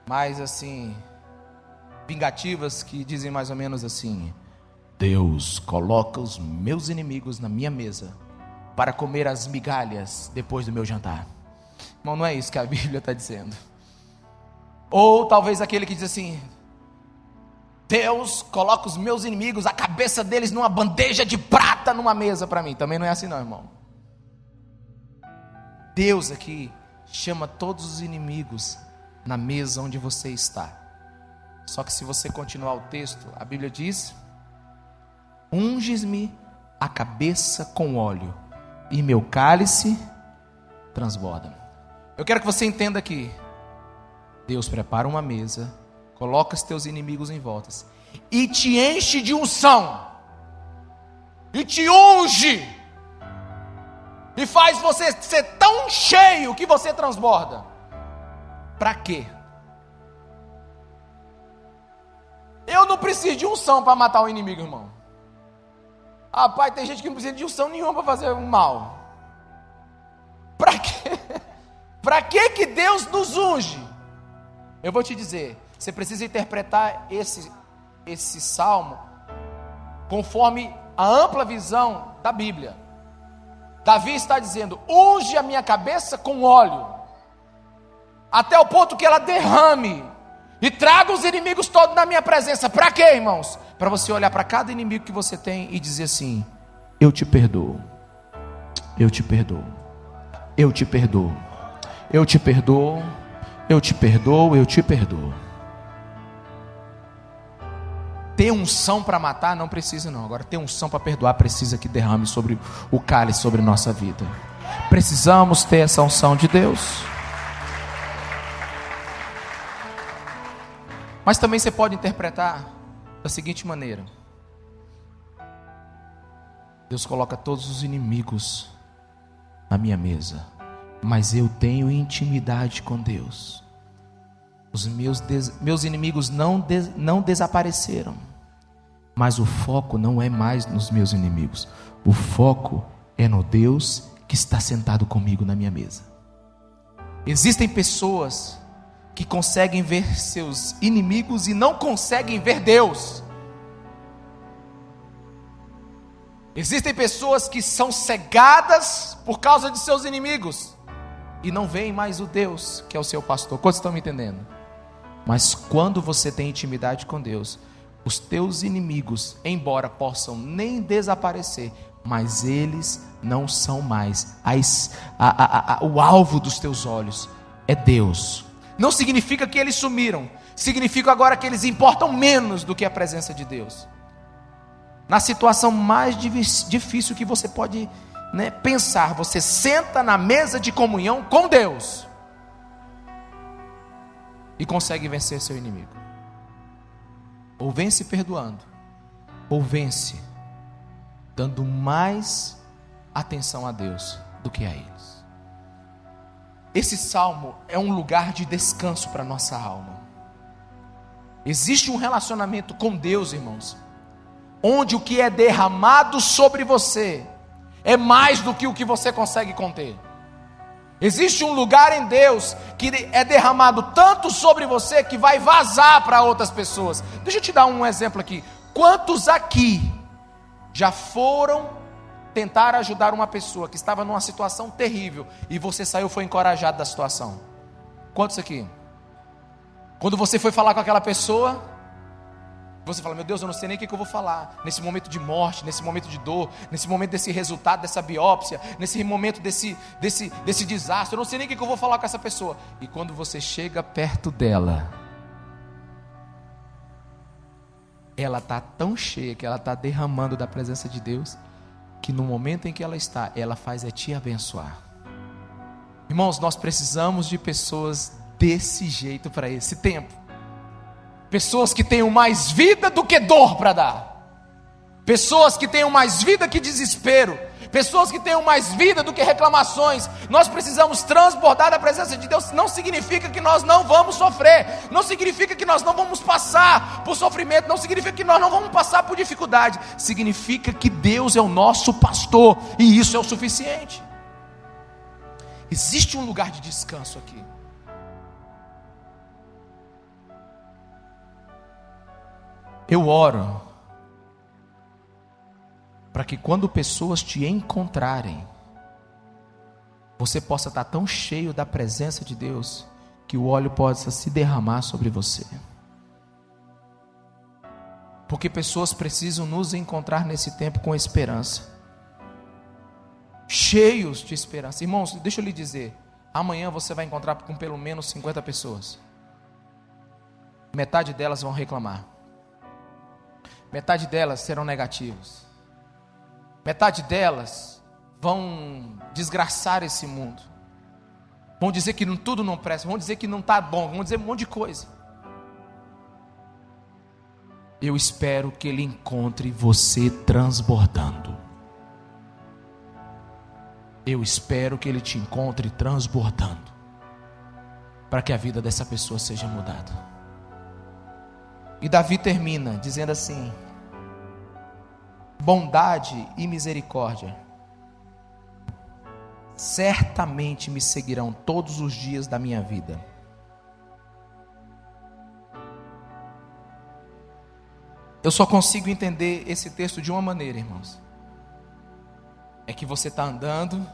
Speaker 1: mais assim, vingativas, que dizem mais ou menos assim: Deus coloca os meus inimigos na minha mesa para comer as migalhas depois do meu jantar. Irmão, não é isso que a Bíblia está dizendo. Ou talvez aquele que diz assim: Deus coloca os meus inimigos, a cabeça deles numa bandeja de prata numa mesa para mim. Também não é assim não, irmão. Deus aqui chama todos os inimigos na mesa onde você está. Só que se você continuar o texto, a Bíblia diz: unges-me a cabeça com óleo e meu cálice transborda. Eu quero que você entenda aqui: Deus prepara uma mesa, coloca os teus inimigos em volta e te enche de unção, e te unge, e faz você ser tão cheio que você transborda. Para quê? Eu não preciso de unção para matar o inimigo, irmão. Rapaz, tem gente que não precisa de unção nenhuma para fazer um mal. Para quê? Para que Deus nos unge? Eu vou te dizer, você precisa interpretar esse salmo conforme a ampla visão da Bíblia. Davi está dizendo: unge a minha cabeça com óleo, até o ponto que ela derrame, e traga os inimigos todos na minha presença. Para quê, irmãos? Para você olhar para cada inimigo que você tem e dizer assim: eu te perdoo, eu te perdoo, eu te perdoo, eu te perdoo, eu te perdoo, eu te perdoo. Ter unção para matar não precisa não. Agora ter unção para perdoar precisa que derrame sobre o cálice, sobre nossa vida. Precisamos ter essa unção de Deus. Mas também você pode interpretar da seguinte maneira: Deus coloca todos os inimigos na minha mesa, mas eu tenho intimidade com Deus. Os meus inimigos não desapareceram, mas o foco não é mais nos meus inimigos. O foco é no Deus que está sentado comigo na minha mesa. Existem pessoas que conseguem ver seus inimigos e não conseguem ver Deus. Existem pessoas que são cegadas por causa de seus inimigos e não veem mais o Deus que é o seu pastor. Quantos estão me entendendo? Mas quando você tem intimidade com Deus, os teus inimigos, embora possam nem desaparecer, mas eles não são mais o alvo dos teus olhos. É Deus. Não significa que eles sumiram, significa agora que eles importam menos do que a presença de Deus. Na situação mais difícil que você pode pensar, você senta na mesa de comunhão com Deus e consegue vencer seu inimigo. Ou vence perdoando, ou vence dando mais atenção a Deus do que a eles. Esse salmo é um lugar de descanso para a nossa alma. Existe um relacionamento com Deus, irmãos, onde o que é derramado sobre você é mais do que o que você consegue conter. Existe um lugar em Deus que é derramado tanto sobre você que vai vazar para outras pessoas. Deixa eu te dar um exemplo aqui. Quantos aqui já foram tentar ajudar uma pessoa que estava numa situação terrível e você saiu, foi encorajado da situação? Quantos aqui? Quando você foi falar com aquela pessoa, você fala: meu Deus, eu não sei nem o que eu vou falar nesse momento de morte, nesse momento de dor, nesse momento desse resultado, dessa biópsia, nesse momento desse desastre, eu não sei nem o que eu vou falar com essa pessoa. E quando você chega perto dela, ela está tão cheia, que ela está derramando da presença de Deus, que no momento em que ela está, ela faz é te abençoar. Irmãos, nós precisamos de pessoas desse jeito para esse tempo. Pessoas que tenham mais vida do que dor para dar. Pessoas que tenham mais vida que desespero. Pessoas que tenham mais vida do que reclamações. Nós precisamos transbordar da presença de Deus. Não significa que nós não vamos sofrer. Não significa que nós não vamos passar por sofrimento. Não significa que nós não vamos passar por dificuldade. Significa que Deus é o nosso pastor, e isso é o suficiente. Existe um lugar de descanso aqui. Eu oro para que quando pessoas te encontrarem, você possa estar tão cheio da presença de Deus que o óleo possa se derramar sobre você. Porque pessoas precisam nos encontrar nesse tempo com esperança, cheios de esperança. Irmãos, deixa eu lhe dizer, amanhã você vai encontrar com pelo menos 50 pessoas. Metade delas vão reclamar. Metade delas serão negativos. Metade delas vão desgraçar esse mundo. Vão dizer que tudo não presta. Vão dizer que não está bom. Vão dizer um monte de coisa. Eu espero que ele encontre você transbordando. Eu espero que ele te encontre transbordando, para que a vida dessa pessoa seja mudada. E Davi termina dizendo assim: bondade e misericórdia certamente me seguirão todos os dias da minha vida. Eu só consigo entender esse texto de uma maneira, irmãos. É que você está andando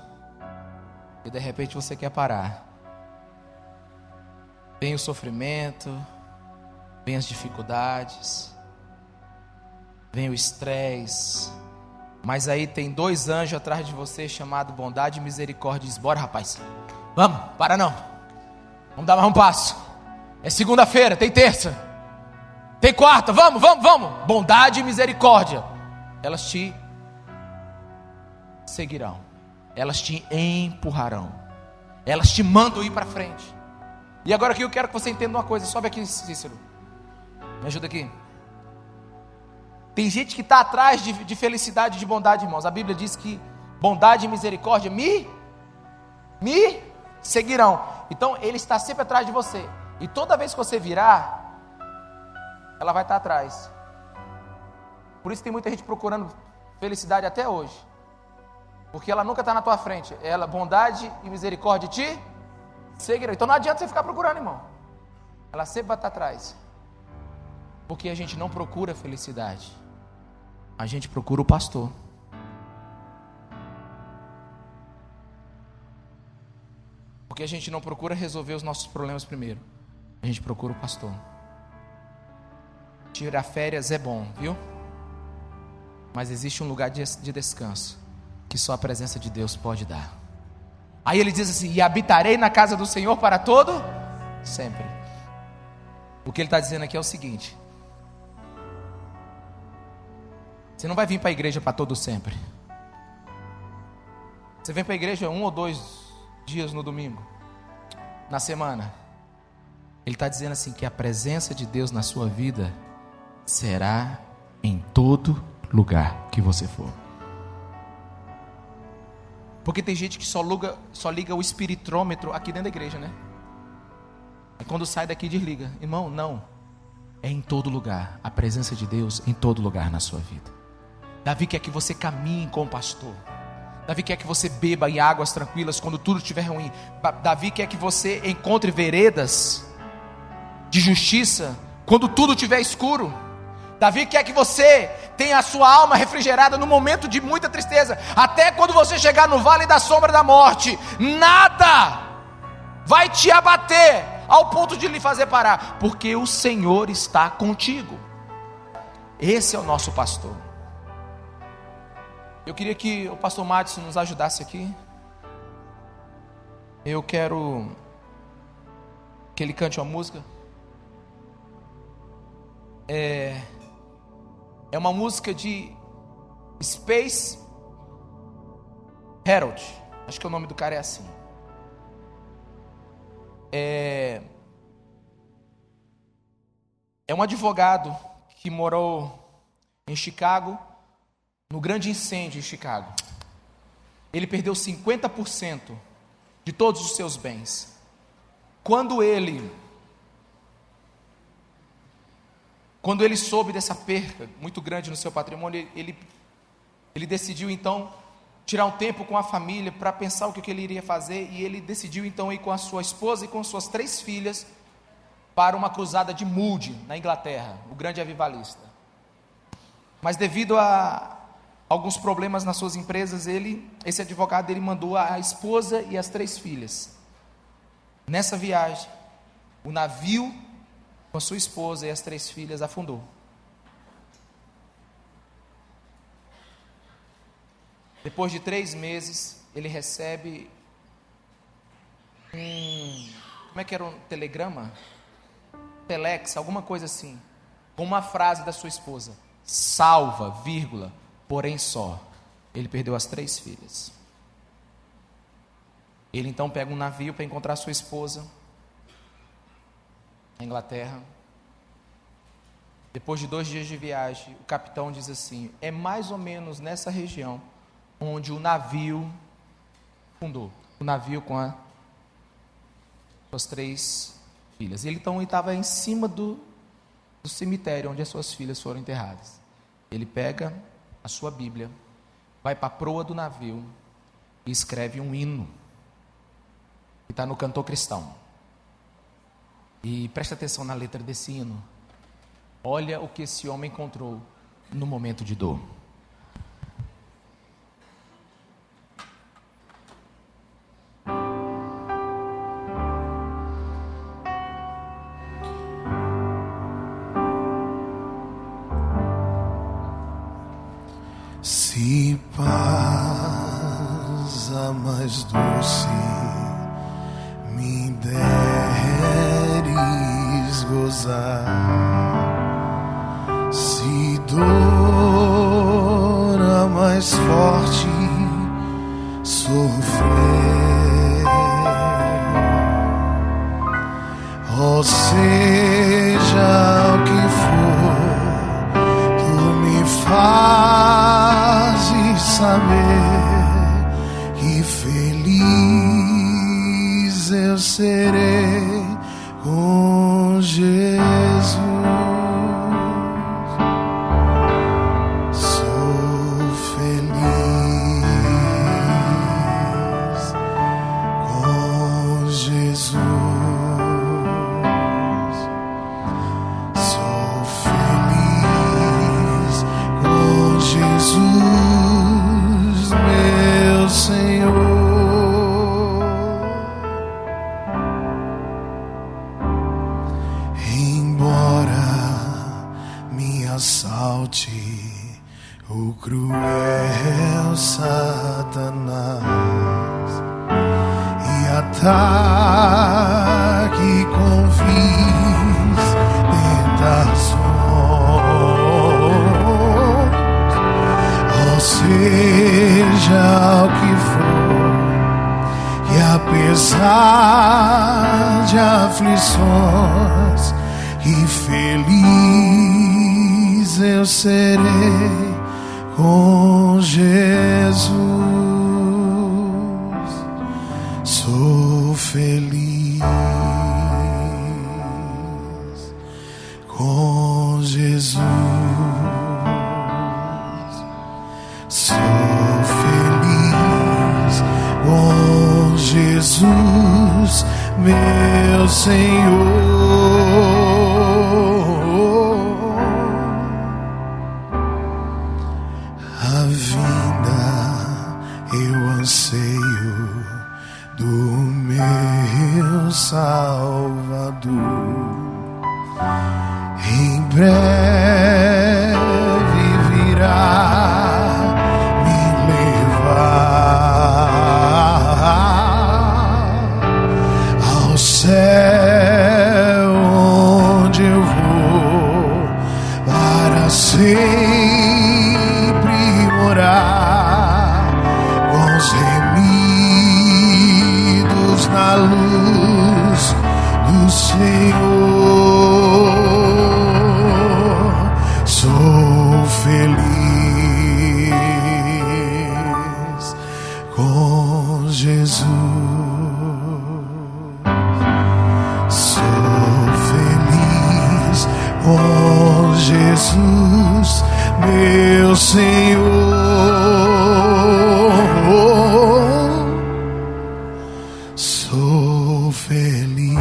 Speaker 1: e de repente você quer parar. Vem o sofrimento, vem as dificuldades, vem o estresse, mas aí tem 2 anjos atrás de você chamado bondade e misericórdia. Diz: bora, rapaz, vamos, para não, vamos dar mais um passo. É segunda-feira, tem terça, tem quarta, vamos. Bondade e misericórdia, elas te seguirão, elas te empurrarão, elas te mandam ir para frente. E agora aqui eu quero que você entenda uma coisa. Sobe aqui, Cícero, me ajuda aqui. Tem gente que está atrás de felicidade e de bondade, irmãos. A Bíblia diz que bondade e misericórdia me seguirão. Então ele está sempre atrás de você. E toda vez que você virar, ela vai estar atrás. Por isso tem muita gente procurando felicidade até hoje, porque ela nunca está na tua frente. Ela, bondade e misericórdia te seguirão. Então não adianta você ficar procurando, irmão. Ela sempre vai estar atrás. Porque a gente não procura felicidade, a gente procura o pastor. Porque a gente não procura resolver os nossos problemas primeiro, a gente procura o pastor. Tirar férias é bom, viu? Mas existe um lugar de descanso que só a presença de Deus pode dar. Aí ele diz assim: e habitarei na casa do Senhor para todo sempre. O que ele está dizendo aqui é o seguinte: você não vai vir para a igreja para todo sempre. Você vem para a igreja 1 ou 2 dias no domingo, na semana. Ele está dizendo assim, que a presença de Deus na sua vida será em todo lugar que você for. Porque tem gente que só liga o espiritrômetro aqui dentro da igreja, né? E quando sai daqui desliga. Irmão, não. É em todo lugar. A presença de Deus em todo lugar na sua vida. Davi quer que você caminhe com o pastor. Davi quer que você beba em águas tranquilas quando tudo estiver ruim. Davi quer que você encontre veredas de justiça quando tudo estiver escuro. Davi quer que você tenha a sua alma refrigerada no momento de muita tristeza. Até quando você chegar no vale da sombra da morte, nada vai te abater ao ponto de lhe fazer parar, porque o Senhor está contigo. Esse é o nosso pastor. Eu queria que o pastor Madison nos ajudasse aqui. Eu quero que ele cante uma música. É uma música de Space Harold. Acho que o nome do cara é assim. É um advogado que morou em Chicago, no grande incêndio em Chicago. Ele perdeu 50% de todos os seus bens. Quando ele soube dessa perda muito grande no seu patrimônio, ele decidiu então tirar um tempo com a família para pensar o que ele iria fazer. E ele decidiu então ir com a sua esposa e com suas 3 filhas para uma cruzada de Moody, na Inglaterra, o grande avivalista. Mas devido a alguns problemas nas suas empresas, esse advogado, ele mandou a esposa e as 3 filhas. Nessa viagem, o navio com a sua esposa e as 3 filhas afundou. Depois de 3 meses, ele recebe como é que era um telegrama? Telex, alguma coisa assim, com uma frase da sua esposa: salva, vírgula, porém só. Ele perdeu as 3 filhas. Ele então pega um navio para encontrar sua esposa na Inglaterra. Depois de 2 dias de viagem, o capitão diz assim: é mais ou menos nessa região onde o navio fundou. O navio com as suas 3 filhas. Ele então estava em cima do cemitério onde as suas filhas foram enterradas. Ele pega a sua Bíblia, vai para a proa do navio e escreve um hino que está no Cantor Cristão. E presta atenção na letra desse hino. Olha o que esse homem encontrou no momento de dor.
Speaker 2: Se paz a mais doce me deres gozar, se dor a mais forte sofrer, ou seja o que for, tu me fazes saber que feliz eu serei com Jesus. Sou feliz com Jesus. Sou feliz com Jesus, meu Senhor. Embora me assalte o cruel Satanás e ataque com vis tentações, ou seja o que for, e apesar de aflições, que feliz eu serei com Jesus. Sou feliz com Jesus. Sou feliz com Jesus, meu Senhor. A vinda eu anseio do meu Salvador. Em breve virá me levar ao céu, onde eu vou para sempre morar com os remidos na luz do Senhor. Sou feliz com Jesus. Sou feliz com Jesus, meu Senhor. Sou feliz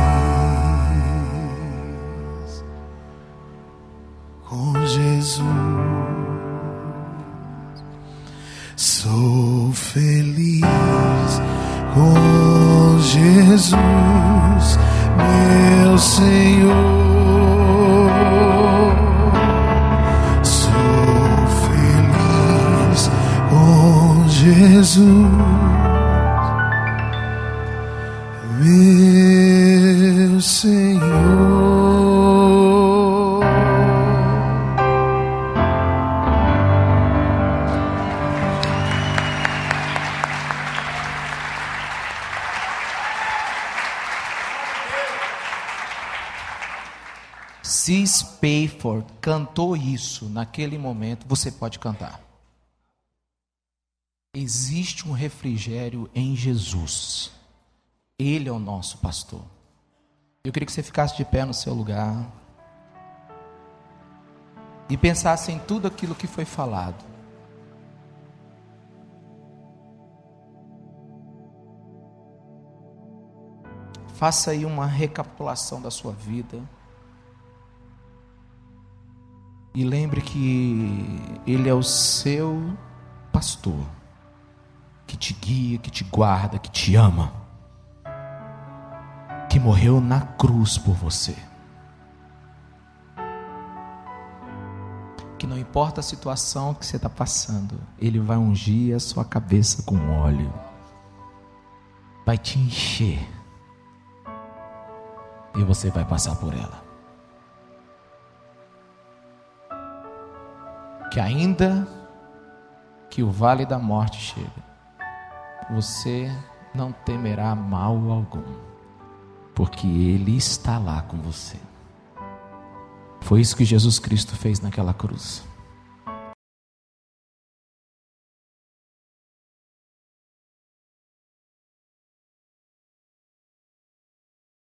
Speaker 2: com Jesus. Sou feliz com Jesus, meu Senhor. Sou feliz com Jesus, meu Senhor.
Speaker 1: Se Spafford cantou isso naquele momento, você pode cantar. Existe um refrigério em Jesus. Ele é o nosso pastor. Eu queria que você ficasse de pé no seu lugar e pensasse em tudo aquilo que foi falado. Faça aí uma recapitulação da sua vida. E lembre que Ele é o seu pastor, que te guia, que te guarda, que te ama, que morreu na cruz por você. Que não importa a situação que você está passando, Ele vai ungir a sua cabeça com óleo, vai te encher, e você vai passar por ela. Que ainda que o vale da morte chegue, você não temerá mal algum, porque Ele está lá com você. Foi isso que Jesus Cristo fez naquela cruz.